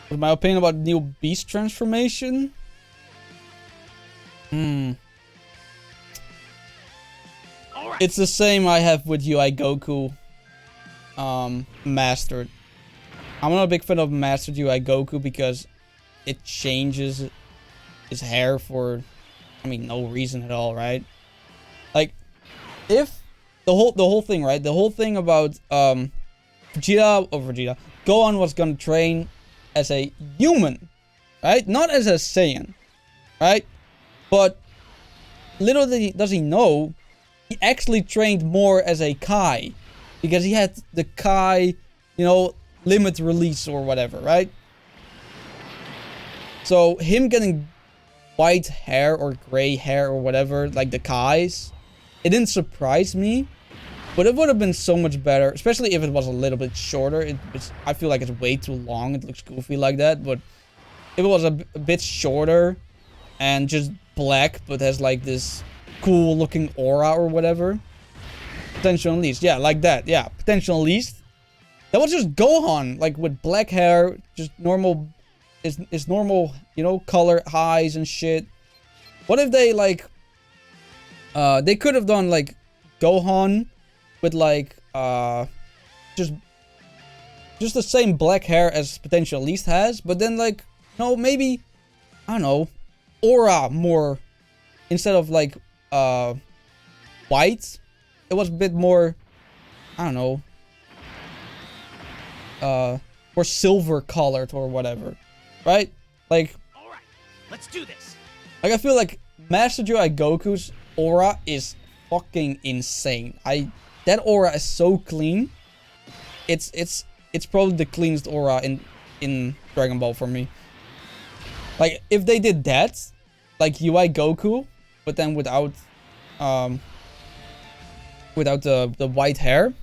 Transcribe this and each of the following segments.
What's my opinion about new beast transformation? It's the same I have with UI Goku mastered. I'm not a big fan of mastered UI Goku because it changes his hair for, I mean, no reason at all, right? Like, if the whole thing, right? The whole thing about Vegeta, Gohan was gonna train as a human, right? Not as a Saiyan, right? But little does he know, he actually trained more as a Kai, because he had the Kai, you know, limit release or whatever, right? So him getting white hair or gray hair or whatever, like the Kais, it didn't surprise me, but it would have been so much better, especially if it was a little bit shorter. I feel like it's way too long. It looks goofy like that, but if it was a bit shorter and just black, but has like this cool looking aura or whatever. Potential Unleashed. Yeah, like that. Yeah, Potential Unleashed. That was just Gohan, like with black hair, just normal, is normal, you know, color highs and shit. What if they like, they could have done like Gohan with like, just the same black hair as Potential Unleashed has, but then like, no, maybe, I don't know, aura more, instead of like, white, it was a bit more, I don't know, more silver colored or whatever, right? Like, alright, let's do this. Like, I feel like Master UI Goku's aura is fucking insane. That aura is so clean. It's probably the cleanest aura in Dragon Ball for me. Like, if they did that, like UI Goku, but then without the white hair,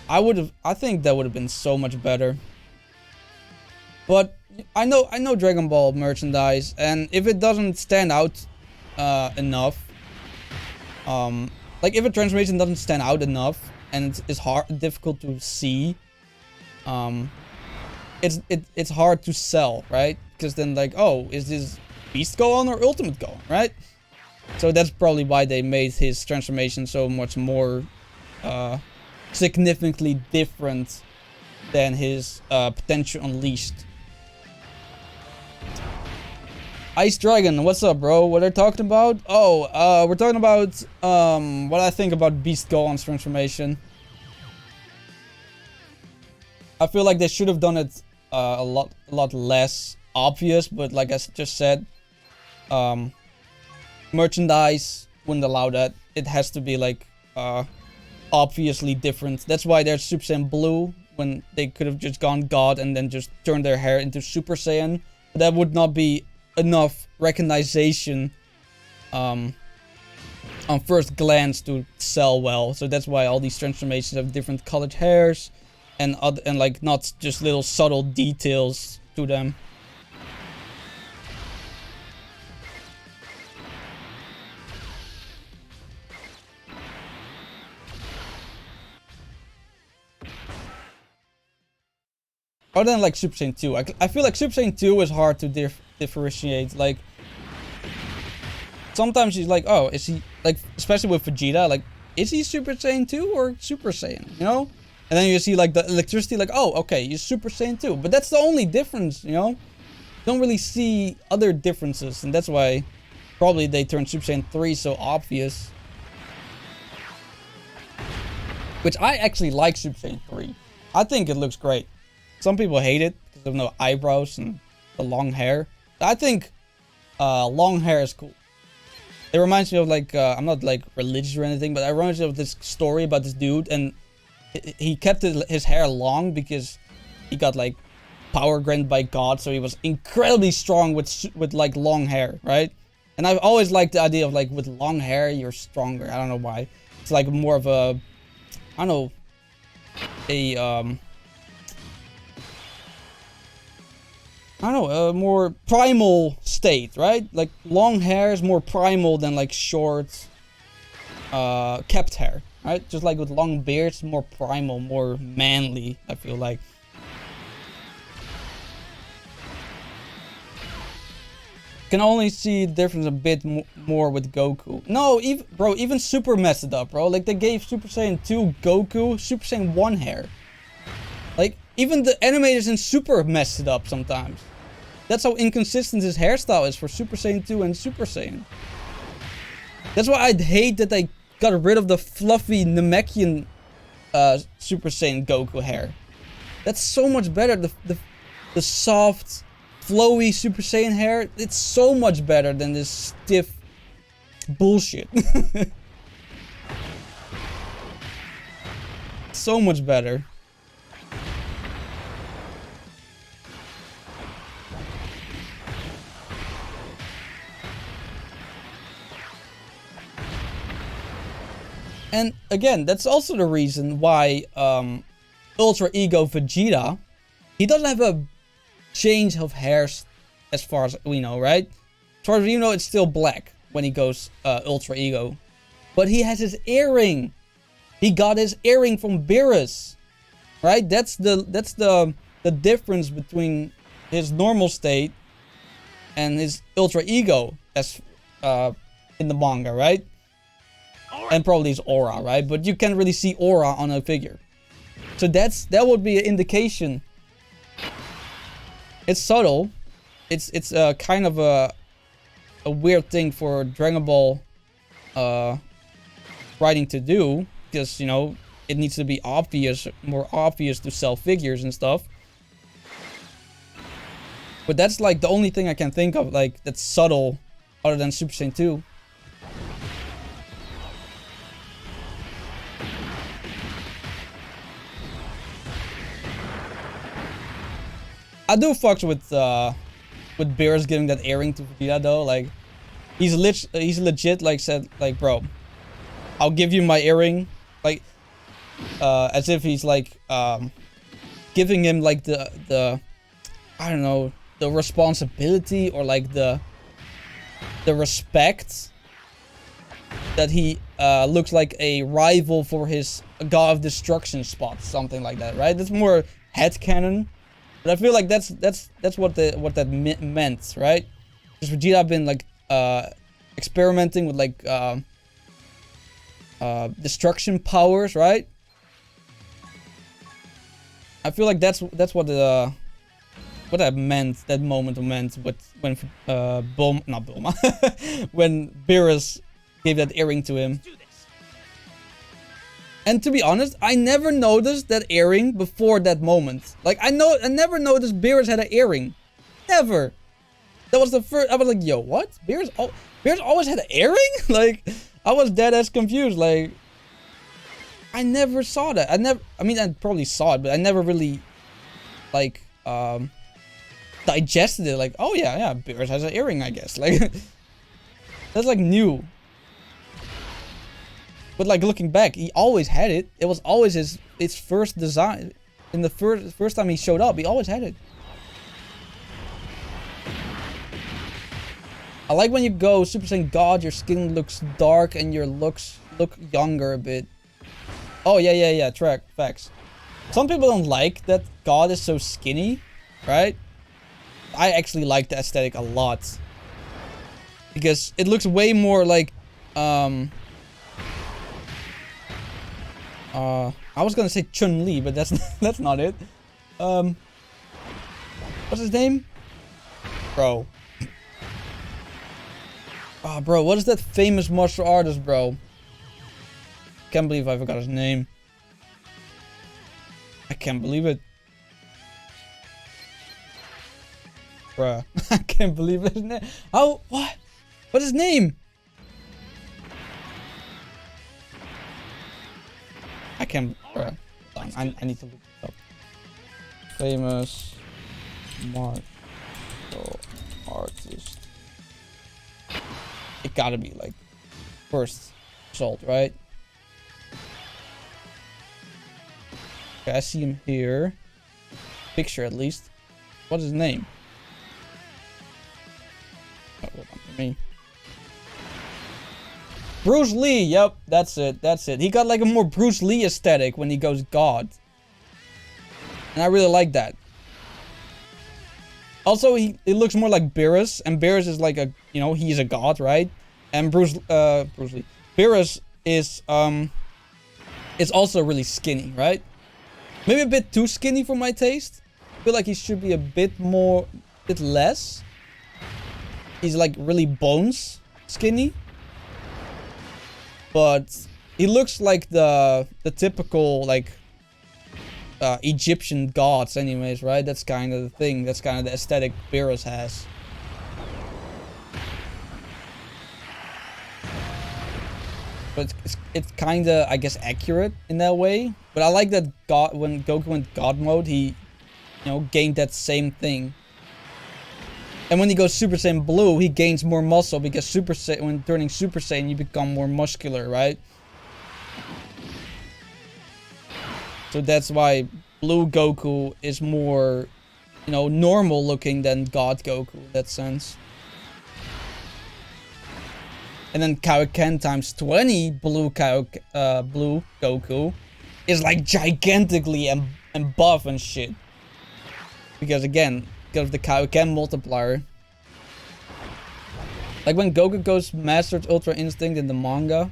I think that would have been so much better. But I know Dragon Ball merchandise, and if it doesn't stand out enough, like if a transformation doesn't stand out enough and it's difficult to see, it's hard to sell, right? Because then like, oh, is this Beast Gohan or Ultimate Gohan, right? So that's probably why they made his transformation so much more significantly different than his Potential Unleashed. Ice Dragon, what's up, bro? What are they talking about? Oh, we're talking about what I think about Beast Gohan's transformation. I feel like they should have done it a lot less obvious, but like I just said, merchandise wouldn't allow that. It has to be like obviously different. That's why there's Super Saiyan Blue, when they could have just gone God and then just turned their hair into Super Saiyan. But that would not be enough recognition on first glance to sell well. So that's why all these transformations have different colored hairs and like not just little subtle details to them. Other than like Super Saiyan 2, I feel like Super Saiyan 2 is hard to differentiate. Like, sometimes he's like, oh, is he, like, especially with Vegeta, like, is he Super Saiyan 2 or Super Saiyan, you know? And then you see like the electricity, like, oh, okay, he's Super Saiyan 2. But that's the only difference, you know? You don't really see other differences, and that's why probably they turned Super Saiyan 3 so obvious. Which I actually like Super Saiyan 3. I think it looks great. Some people hate it because of no eyebrows and the long hair. I think long hair is cool. It reminds me of like, I'm not like religious or anything, but it reminds me of this story about this dude, and he kept his hair long because he got like power granted by God, so he was incredibly strong with like long hair, right? And I've always liked the idea of like with long hair you're stronger. I don't know why. It's like more of a, I don't know, a more primal state, right? Like, long hair is more primal than, like, short, kept hair, right? Just like with long beards, more primal, more manly, I feel like. Can only see the difference a bit more with Goku. No, even Super messed it up, bro. Like, they gave Super Saiyan 2 Goku Super Saiyan 1 hair. Like, even the animators in Super messed it up sometimes. That's how inconsistent his hairstyle is for Super Saiyan 2 and Super Saiyan. That's why I'd hate that they got rid of the fluffy Namekian Super Saiyan Goku hair. That's so much better. The soft, flowy Super Saiyan hair, it's so much better than this stiff bullshit. So much better. And again, that's also the reason why Ultra Ego Vegeta, he doesn't have a change of hairs as far as we know, right? As far as we know, it's still black when he goes Ultra Ego. But he has his earring. He got his earring from Beerus, right? That's the difference between his normal state and his Ultra Ego as in the manga, right? And probably his aura, right? But you can't really see aura on a figure. So that would be an indication. It's subtle. It's kind of a weird thing for Dragon Ball writing to do, because, you know, it needs to be obvious, more obvious to sell figures and stuff. But that's like the only thing I can think of, like, that's subtle, other than Super Saiyan 2. I do fucks with Beerus giving that earring to Vegeta though. Like, he's legit like said, like, bro, I'll give you my earring, like, as if he's like giving him like the I don't know, the responsibility or like the respect that he looks like a rival for his God of Destruction spot, something like that, right? That's more headcanon. But I feel like that's what that meant, right? Because Vegeta been like experimenting with like destruction powers, right? I feel like that's what that meant. That moment meant when when Beerus gave that earring to him. And to be honest, I never noticed that earring before that moment. Like, I never noticed Beerus had an earring. Never. That was the first. I was like, yo, what? Beerus always had an earring? Like, I was dead ass confused. Like, I never saw that. I mean, I probably saw it, but I never really, like, digested it. Like, oh yeah, Beerus has an earring, I guess. Like, that's like new. But like, looking back, he always had it. It was always his first design. In the first time he showed up, he always had it. I like when you go Super Saiyan God, your skin looks dark and your looks look younger a bit. Oh yeah, facts. Some people don't like that God is so skinny, right? I actually like the aesthetic a lot. Because it looks way more like I was gonna say Chun-Li, but that's not it. What's his name? Bro. Oh, bro, what is that famous martial artist, bro? Can't believe I forgot his name. I can't believe it. Bruh. I can't believe his name. Oh, what? What's his name? I can't. Bruh. I need to look it up. Famous martial artist. It gotta be like first result, right? Okay, I see him here. Picture at least. What's his name? Oh, hold on for me. Bruce Lee, yep, that's it. He got like a more Bruce Lee aesthetic when he goes God. And I really like that. Also, he looks more like Beerus, and Beerus is like a, you know, he's a god, right? And Bruce Lee. Beerus is also really skinny, right? Maybe a bit too skinny for my taste. I feel like he should be a bit less. He's like really bones skinny. But he looks like the typical like Egyptian gods anyways, right? That's kind of the thing. That's kind of the aesthetic Beerus has. But it's kind of, I guess, accurate in that way. But I like that when Goku went God mode, he, you know, gained that same thing. And when he goes Super Saiyan Blue, he gains more muscle because when turning Super Saiyan, you become more muscular, right? So that's why Blue Goku is more, you know, normal looking than God Goku in that sense. And then Kaioken times 20 Blue Goku is like gigantically and buff and shit. Because again, because of the Kaioken multiplier. Like when Goku goes Mastered Ultra Instinct in the manga.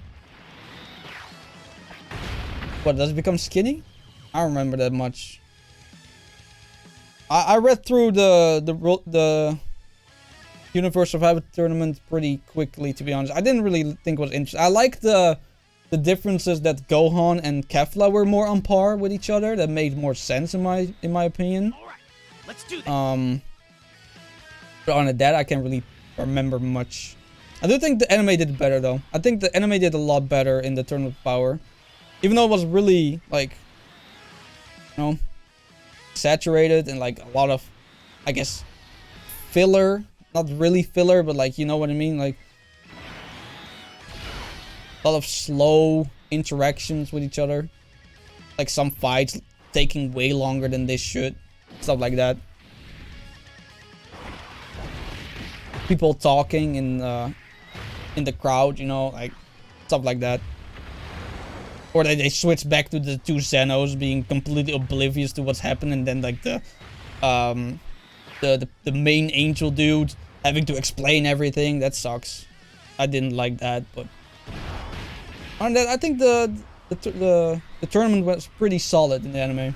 What, does it become skinny? I don't remember that much. I read through the Universe Survivor Tournament pretty quickly, to be honest. I didn't really think it was interesting. I like the differences that Gohan and Kefla were more on par with each other. That made more sense in my opinion. All right, let's do this. But on that, I can't really remember much. I do think the anime did better though. I think the anime did a lot better in the Tournament of Power, even though it was really like, you know, saturated and like a lot of, I guess, filler. Not really filler, but like, you know what I mean? Like, a lot of slow interactions with each other. Like some fights taking way longer than they should. Stuff like that. People talking in the crowd, you know, like stuff like that. Or they switch back to the two Zenos being completely oblivious to what's happened, and then like the main angel dude having to explain everything. That sucks. I didn't like that, but on that, I think the tournament was pretty solid in the anime.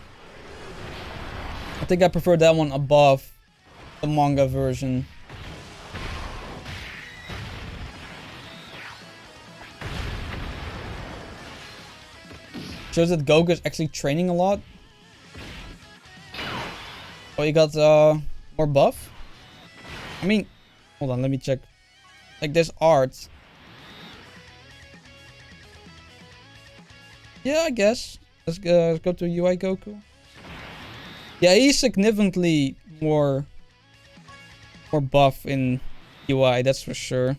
I think I prefer that one above the manga version. Shows that Goku is actually training a lot. Oh, he got more buff? I mean, hold on, let me check. Like, there's art. Yeah, I guess. Let's go to UI Goku. Yeah, he's significantly more buff in UI, that's for sure.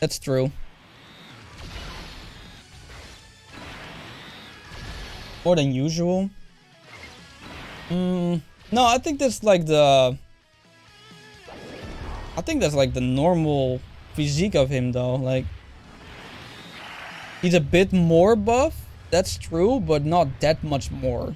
That's true. More than usual. No, I think that's like the normal physique of him though. Like, he's a bit more buff, that's true, but not that much more.